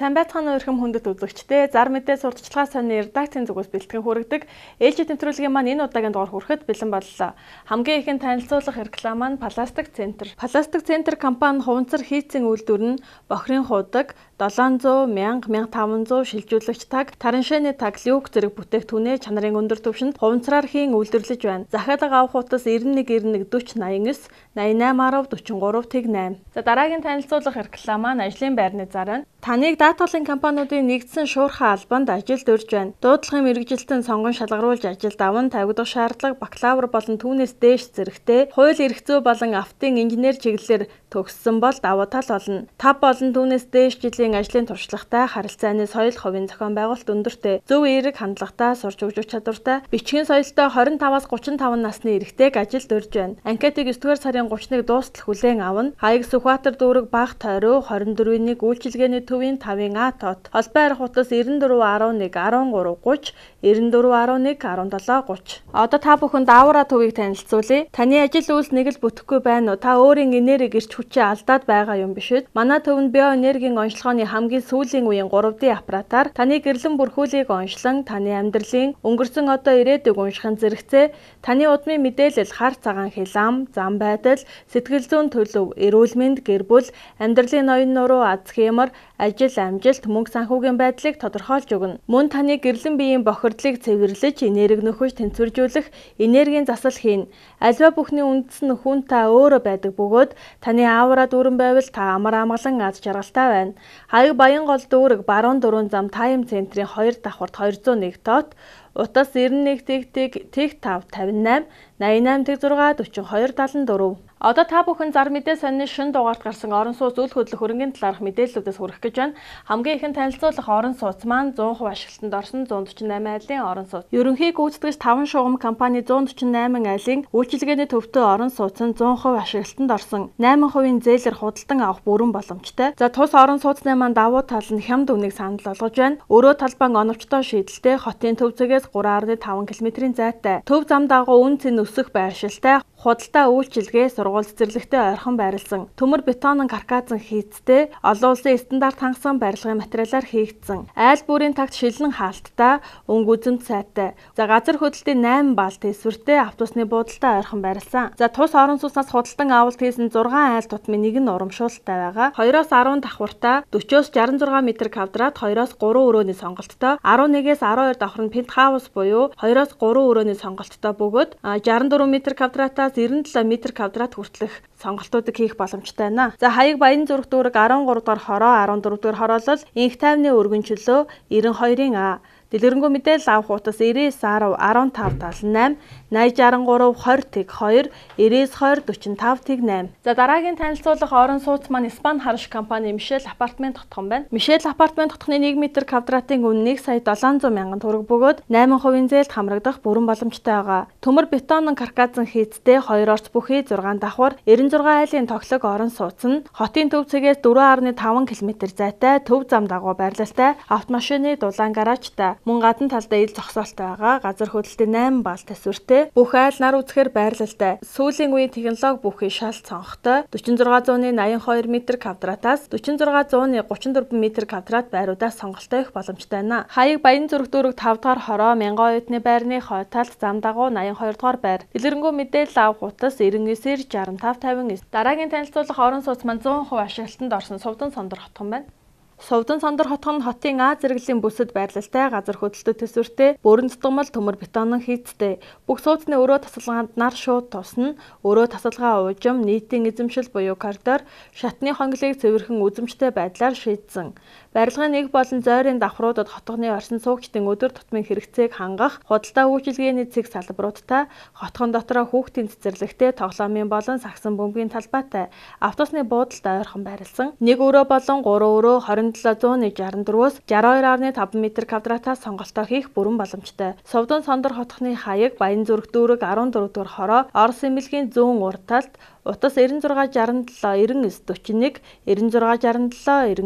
Сайн байцгаана өрхөм хүндэт үзэгчдээ зар мэдээ сурталчилгаа сонины редакцийн зүгээс бэлтгэн хүргэдэг ээлжид тэмдэглэгийн маань энэ удаагийн дугаар хүрэхэд бэлэн боллоо. Хамгийн ихэнд танилцуулах реклам маань Пластик Центр. Пластик Центр компани хуванцар хийцийн үйлдвэр нь бохрын худаг 700, 1000, 1500 шилжүүлэгч таг, тараншааны таг, люк зэрэг бүтээгдэхүүнээ чанарын өндөр түвшинд хуванцраар хийн үйлдвэрлэж байна. Захиалга авах утас 91 40 89 88 10 43 8. За дараагийн танилцуулах реклам маань ажлын байрны зар байна. Таныг даатгалын компаниудын нэгдсэн шуурхай албанд ажилд урьж байна. Дуудлагын мэргэжилтэн сонгон шалгаруулж ажилд аван тавигдах шаардлага бакалавр болон түүнээс дээш зэрэгтэй хууль эрх зүй болон автын инженер чиглэлээр төгссөн бол давуу тал болно. 5 болон түүнээс дээш жилийн ажлын туршлагатай, харилцааны соёл, хувийн зохион байгуулалт өндөртэй, зөв эерэг хандлагатай, сурч өгч чадвартай, бичгийн соёлтой 25-аас 35 насны эрэгтэйг ажилд урьж байна. Анкетыг 9-р сарын 31-нд дуустал хүлээн авна. Хаяг Сүхбаатар дүүрэг Баг тойроо 24-ний үйлчилгээний төвийн 5-ын А тот. Холбоо арих утас 9411 1330 9411 1730. Одоо та бүхэнд Авра төвийг танилцуулъя. Таны ажил үйлс нэг л бүтэхгүй байна уу? Та өөрийн энерги гэрч хүчээ алдаад байгаа юм биш үү? Манай төвөнд биоэнергийн онцлогооны хамгийн сүүлийн үеийн 3D аппаратаар таны гэрлэн бүрхүүлийг онцлон, таны амьдралын өнгөрсөн одоо ирээдүйг уншихын зэрэгцээ, таны удмын мэдээлэл, хар цагаан хил зам байдал, сэтгэл зүйн төлөв, эрүүл мэнд, гэр бүл, амьдралын ноён нуруу, аз хямар, ажил амжилт, мөнгө санхүүгийн байдлыг тодорхойлж өгнө. Мөн таны гэрлэн биеийн бохирдлыг цэвэрлэж, энерги нөхөж тэнцвэржүүлэх энергийн засал хийн. Альва бүхний үндэс нь хүн та өөрөө байдаг бөгөөд таны аавра дүүрэн байвал та амар амгалан аз жаргалтай байна. Хаяг Баянгол дүүрэг Баруун 4 зам Тайм центрийн 2 давхурт 201 тот, утас 91 тэг 5 58 88 тэг 6 42 74. Одоо та бүхэн зар мэдээ сонины шин дугаарт гарсан орон сууц үйл хөдлөх хөрөнгөний талаарх мэдээллүүдээс хүрэх гэж байна. Хамгийн ихэнд танилцуулах орон сууц маань 100% ашиглалтанд орсон 148 айлын орон сууц. Ерөнхий гүйцэтгэгч 5 шугам компани 148 айлын үйлчилгээний төвтэй орон сууц нь 100% ашиглалтанд орсон. 8% зээлэр худалдан авах бүрэн боломжтой. За тус орон сууцны маань давуу тал нь хямд үнэг санал болгож байна. Өрөө талбан оновчтой шийдэлтэй, хотын төв зэгээс 3.5 км-ийн зайтай. Төв зам дагуу үн цэн өсөх байршилтай, худалдаа үйлчилгээ, сургууль цэцэрлэгтэй ойрхон байрлсан. Төмөр бетонын карказан хийцтэй, олон улсын стандарт хангасан барилгын материалаар хийгдсэн. Айл бүрийн тагт шилэн хаалттай, өнгө үзэмт сайтай. За газар хөдлөлтийн 8 бал тэсвэртэй, автобусны буудалтай ойрхон байрлсан. За тус орон сууцнаас худалдан авалт хийсэн 6 айл тутмын нэг нь урамшуулалтай байгаа. 2-оос 10 давхуртай, 40-оос 66 м2-д 2-оос 3 өрөөний сонголттой, 11-ээс 12 давхар нь пентхаус буюу 2-оос 3 өрөөний сонголттой бөгөөд 64 м2-аас 97 м2 хүртэлх сонголтуудыг хийх боломжтой байна. За хаяг Баян зүрх дүүрэг 13 дугаар хороо, 14 дугаар хороолол, инх тайвны өргөнчлөө 92-ын А. Дэлгэрэнгүй мэдээлэл авах утас 99 10 15 78 8063 20 тэг 2 99 20 45 тэг 8. За дараагийн танилцуулах орон сууц маань Испани харш компани Мишель апартмент хотхон байна. Мишель апартмент хотхны 1 м2-ийн үн 1,700,000 төгрөг бөгөөд 8% зээлд хамрагдах бүрэн боломжтой байгаа. Төмөр бетонын карказан хийцтэй 2 орц бүхий 6 давхар 96 айлын тоглог орон сууц нь хотын төв цэгээс 4.5 км зайтай, төв зам дагуу байрлалтай, автомашины дулаан гаражтай. Мөн гадна талдаа ил зогсоолтой байгаа. Газар хөдлөлтийн 8 бал тэсвэртэй. Бүх айл нар үзэхээр байрлалтай. Сүүлийн үеийн технологи бүхий шал цонхтой. 4600-ны 82 м2-аас 4600-ны 34 м2 байруудаас сонголттой их боломжтой байна. Хаяг Баян зүрх дүүрэг 5 дахь хороо, Мянган оюутны байрны хойд талд зам дагуу 82 дахь байр. Дэлгэрэнгүй мэдээлэл авах утас 99 65 59. Дараагийн танилцуулах орон сууц маань 100% ашиглалтанд орсон Сувдан Сондөр хотхон байна. Сувдан Сондөр хотхон хотын А зэрэглэлийн бүсэд байрлалтай, газар хөдлөлтөд төсвөртэй, бүрэн цутгамал төмөр бетонын хийцтэй. Бүх сууцны өрөө тасалгаанд нар шууд тусна. Өрөө тасалгаа уужим, нийтийн эзэмшил буюу коридор, шатны хонглыг цэвэрхэн үзэмжтэй байдлаар шийдсэн. Барилгын нэг болон зойрын давхруудад хотгоны орчин суугчдын өдөр тутмын хэрэгцээг хангах, худалдаа үйлчилгээний цэг салбаруудтай, хотхон дотроо хүүхдийн цэцэрлэгтэй, тоглоомын болон сагсан бөмбөгийн талбайтай, автобусны буудалд ойрхон байрлсан. Нэг өрөө болон 3 өрөө 2764-өөс 62.5 м2-аас сонголтоо хийх бүрэн боломжтой. Сувдан Сондөр хотхны хаяг Баян зүрх дүүрэг 14 дугаар хороо, Орос эмнэлгийн зүүн урд талд, Утас 9667 99 41 99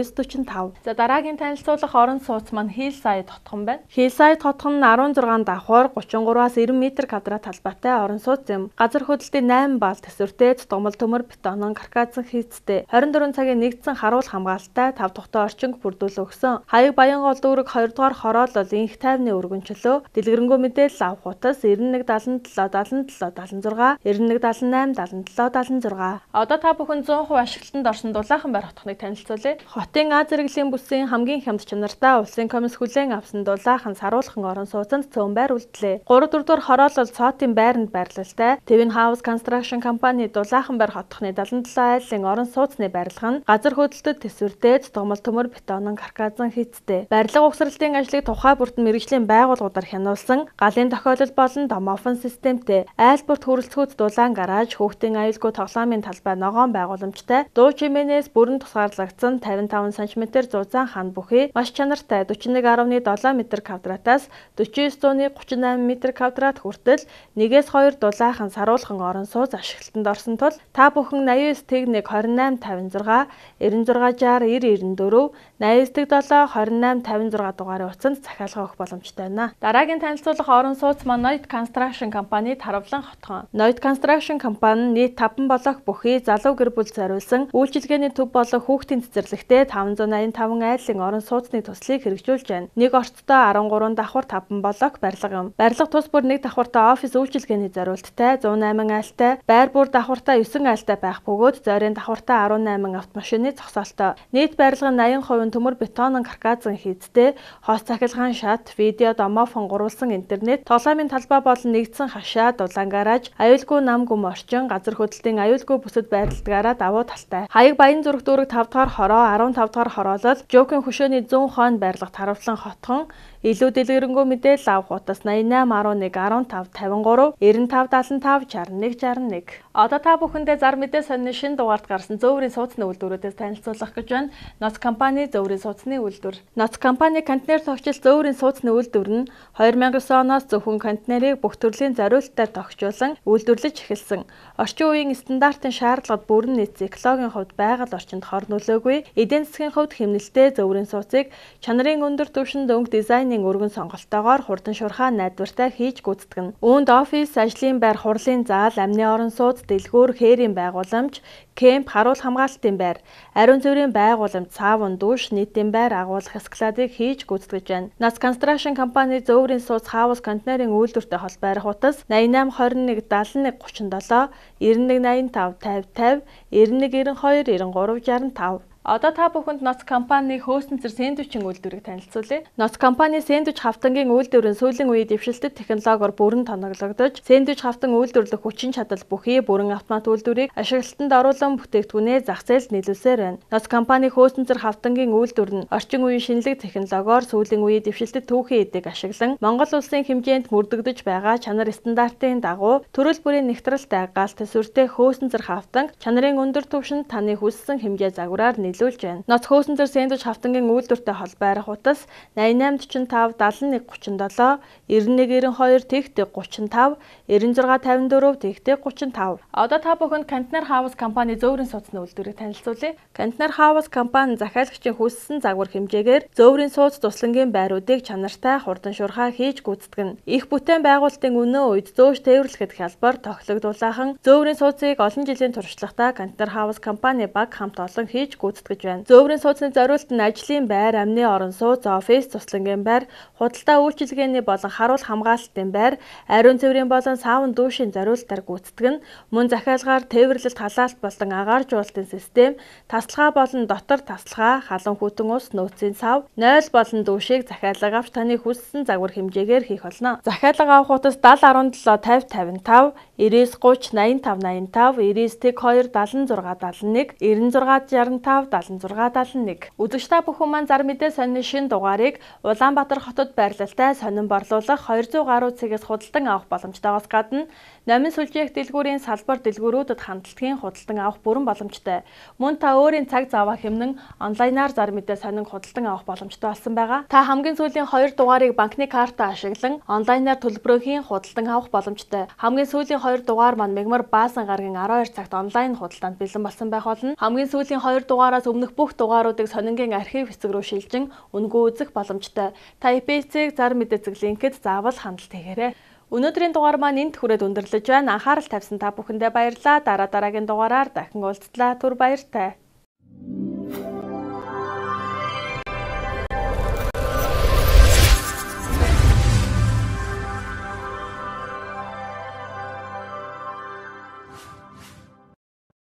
46. За дараагийн танилцуулах орон сууц маань Hillside хотхон байна. Hillside хотхон нь 16 давхар 33-аас 90 м2 талбайтай орон сууц юм. Газар хөдлөлтийн 8 бал төсвөртэй цогмол төмөр бетонон каркасын хийцтэй 24 цагийн нэгдсэн харуул хамгаалалттай 5 тухтай орчинг бүрдүүлэн өгсөн. Хаяг Баянгол дүүрэг 2 дугаар хороолол инх тайвны өргөнчлөө дэлгэрэнгүй мэдээлэл авах утас 91 77 77 76 91 78 77 76. Одоо та бүхэн 100% ашиглалтанд орсон Дулаахан байр хотхоныг танилцуулъя. Хотын Аз зэрэглэлийн бүсийн хамгийн хямд чанартай улсын комисс хүлээн авсан Дулаахан саруулхан орон сууцанд цөөн байр үлдлээ. 3-4 дугаар хороолол цоотын байранд байрлалтай Twin House Construction компани Дулаахан байр хотхны 77 айлын орон сууцны барилга нь газар хөдлөлтөд төсвөртэй цогмол төмөр бетонон каркасын хийцтэй. Барилга угсралтын ажлыг тухай бүртэн мэргэжлийн байгууллагуудаар хянуулсан галын тохиолдол болон домофон системтэй айл бүрт хөрөлцгүүд дулаан гараж хүүхдийн аюулгүй тоглоомын талбай ногоон байгууламжтай дуу чимээнээс бүрэн тусгаарлагдсан 55 см зузаан хан бүхий маш чанартай 41.7 м2-аас 49.38 м2 хүртэл 1-2 Дулаахан саруулхан орон сууц ашиглалтанд орсон тул та бүхэн 89 тэг 1 28 56 96 60 94 89 тэг 7 28 56 дугаарын утсанд захиалга өгөх боломжтой байна. Дараагийн танилцуулах орон сууц маань Noid Construction компани Таравлан хотхон. Noid Construction компани нийт 5 блок бүхий залуу гэр бүл зориулсан үйлчилгээний төв болон хүүхдийн цэцэрлэгтэй 585 айлын орон сууцны төслийг хэрэгжүүлж байна. Нэг орцтой 13 давхар 5 блок барилга юм. Барилга тус бүр нэг давхартай офис үйлчилгээний зориулттай 108 айлтай, байр бүр давхартай 9 айлтай байх бөгөөд зойрын давхартай 18 автомашины зогсоолтой. Нийт барилга нь 80% төмөр бетонон каркасын хийцтэй, хос цахилгаан шат, видео домофон гурвалсан интернет, тоглоомын талбай болон нэгдсэн хашаа, дулаан гараж, аюулгүй нам гүм орчин, газар хөдлөлтийн аюулгүй бүсэд байрладгаараа давуу талтай. Хаяг Баян зүрх дүүрэг 5 дугаар хороо, 15 дугаар хороолол, Жокийн хөшөөний 100 хойно байрлах Таравлан хотхон илүү дэлгэрэнгүй мэдээлэл авах утас 88 11 15 53 95 75 61 61. Одоо та бүхэндээ зар мэдээ сонины шинэ дугаард гарсан зөөврийн сууцны үйлдвэрүүдээс танилцуулах гэж байна. Ноц компани зөөврийн сууцны үйлдвэр. Ноц компани контейнер тогтчил зөөврийн сууцны үйлдвэр нь 2009 оноос зөвхөн контейнерыг бүх төрлийн зориулалтаар тогтчуулан үйлдвэрлэж эхэлсэн. Орчин үеийн стандартын шаардлагад бүрэн нийцсэн экологийн хувьд байгаль орчинд хор нөлөөгүй, эдийн засгийн хувьд хэмнэлттэй зөөврийн сууцыг чанарын өндөр түвшинд өнгө дизайнын өргөн сонголтоогоор хурдан шуурхай найдвартай хийж гүйцэтгэнэ. Үүнд офис, ажлын байр, хурлын зал, амны орон сууц, дэлгүүр, хээрийн байгууламж, кемп, харуул хамгаалалтын байр, ариун цэврийн байгууламж, саавн, дүүш, нийтийн байр агуулах эскаладыг хийж гүйцэтгэж байна. Нас Construction компани зөөврийн сууц хаус контейнерын үйлдвэртэй хол байрах утас 88 21 71 37 91 85 50 50 91 92 93 65. Одоо та бүхэнд Ноц компани хөөсөнцөр сэндвичийн үйлдвэрийг танилцуулъя. Ноц компани сэндвич хавтангийн үйлдвэрийн сүүлийн үеийн дэвшилтэт технологиор бүрэн тоноглогдож, сэндвич хавтан үйлдвэрлэх хүчин чадал бүхий бүрэн автомат үйлдвэрийг ашиглалтанд оруулан бүтээгдэхүүнээ зах зээлд нийлүүлсээр байна. Ноц компани хөөсөнцөр хавтангийн үйлдвэр нь орчин үеийн шинэлэг технологиор сүүлийн үеийн дэвшилтэт түүхийн эдийг ашиглан Монгол улсын хэмжээнд мөрдөгдөж байгаа чанар стандартын дагуу төрөл бүрийн нэгтрэлтэй гал төсвөртэй хөөсөнцөр хавтанг чанарын өндөр түвшинд таны хүссэн хэмжээ загвараар нийлүүлж байна. Ноц хөөсөнцөр сэндвич хавтангийн үйлдвэртэй хол байрах утас 88 45 71 37 91 92 тэгтэг 35 96 54 тэгтэг 35. Одоо та бүхэнд Контейнер Хаус компани зөөврийн сууцны үйлдвэрийг танилцуулъя. Контейнер Хаус компани захиалагчийн хүссэн загвар хэмжээгээр зөөврийн сууц туслангийн байруудыг чанартай хурдан шуурхай хийж гүйцэтгэнэ. Их бүтээн байгуулалтын өнөө үед зөөж тээвэрлэхэд хялбар тоглогдуулаахан зөөврийн сууцыг олон жилийн туршлагатай Контейнер Хаус компани баг хамт олон хийж гүйцэтгэж байна. Зөөврийн сууцны зориулт нь ажлын байр, амны орон сууц, офис, туслангийн байр, худалдаа үйлчилгээний болон харуул хамгаалалтын байр, ариун цэврийн болон саавн дүүшийн зориултаар гүйцэтгэнэ. Мөн захиалгаар тээвэрлэлт халаалт болон агаар жуулалтын систем, таслага болон дотор таслага, халуун хүтэн ус, нөөцийн сав, 0 болон дүүшийг захиалга авч таны хүссэн загвар хэмжээгээр хийх болно. Захиалга авах утас 70 17 50 55 99 30 85 85 99 тэг 2 76 71 96 65 7371. Үзэгч та бүхэн маань зар мэдээ сонины шинэ дугаарыг Улаанбаатар хотод байрлалтай сонин борлуулах 200 гаруй цэгээс худалдан авах боломжтойгоос гадна номын сүлжээх дэлгүүрийн салбар дэлгүүрүүдэд хандлагын худалдан авах бүрэн боломжтой. Мөн та өөрийн цаг заваа хэмнэн онлайнаар зар мэдээ сонин худалдан авах боломжтой болсон байгаа. Та хамгийн сүүлийн 2 дугаарыг банкны картаа ашиглан онлайнаар төлбөрөхийн худалдан авах боломжтой. Хамгийн сүүлийн 2 дугаар маань мегмар баасан гарагийн 12 цагт онлайн худалдаанд бэлэн болсон байх болно. Хамгийн сүүлийн 2 дугаараас өмнөх бүх дугааруудыг сонингийн архив хэсэг рүү шилжин үнэгүй үзэх боломжтой. Та IPC-г зар мэдээ линкэд заавал хандлт хийгээрэй. Өнөөдрийн дугаар маань энд хүрээд өндөрлөж байна. Анхаарал тавьсан та бүхэндээ баярлалаа. Дараагийн дугаараар дахин уулзтлаа. Түр баяртай.